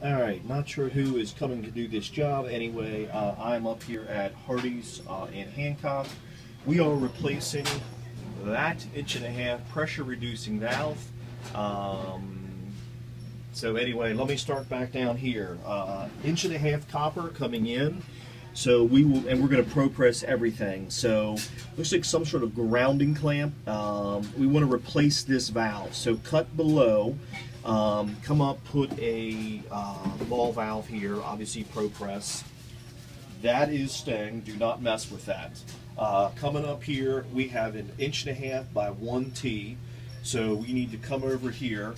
All right, not sure who is coming to do this job. Anyway, I'm up here at Hardez in Hancock. We are replacing that 1.5-inch pressure reducing valve. So anyway, let me start back down here. 1.5-inch copper coming in. So we're going to pro press everything. So looks like some sort of grounding clamp. We want to replace this valve. So cut below, come up, put a ball valve here. Obviously pro press. That is staying. Do not mess with that. Coming up here, we have an 1.5 by 1 T. So we need to come over here.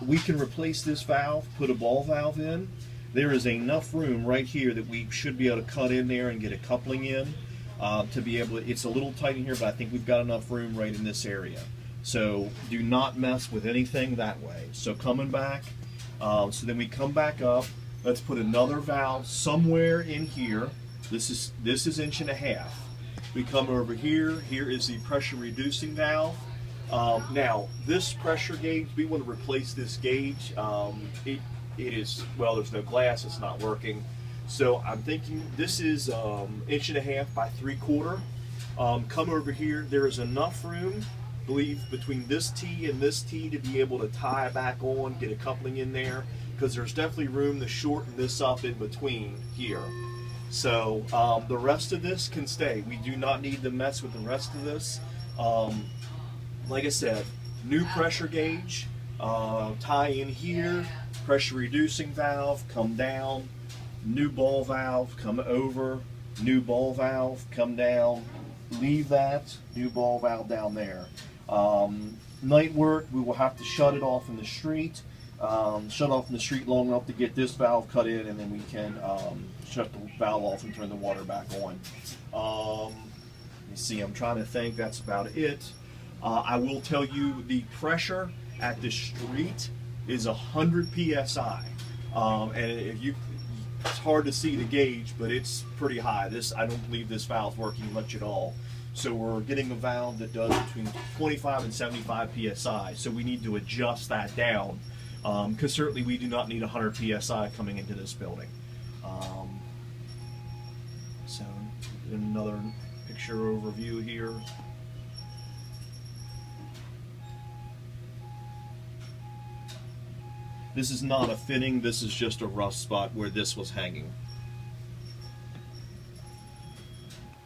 We can replace this valve, put a ball valve in. There is enough room right here that we should be able to cut in there and get a coupling in to be able to, it's a little tight in here, but I think we've got enough room right in this area. So do not mess with anything that way. So coming back, so then we come back up, let's put another valve somewhere in here. This is 1.5 inches. We come over here, here is the pressure reducing valve. Now, this pressure gauge, we want to replace this gauge. It is, well, there's no glass, it's not working. So I'm thinking this is 1.5 by 3/4. Come over here, there is enough room, I believe, between this T and this T to be able to tie back on, get a coupling in there, because there's definitely room to shorten this up in between here. So the rest of this can stay. We do not need to mess with the rest of this. Like I said, new pressure gauge, tie in here, pressure reducing valve, come down, new ball valve, come over, new ball valve, come down, leave that, new ball valve down there. Night work, we will have to shut it off in the street, shut off in the street long enough to get this valve cut in, and then we can shut the valve off and turn the water back on. Let me see, I'm trying to think, that's about it. I will tell you the pressure at the street is 100 psi, and if you, it's hard to see the gauge, but it's pretty high. I don't believe this valve's working much at all. So we're getting a valve that does between 25 and 75 psi. So we need to adjust that down, because certainly we do not need 100 psi coming into this building. So another picture overview here. This is not a fitting, this is just a rough spot where this was hanging.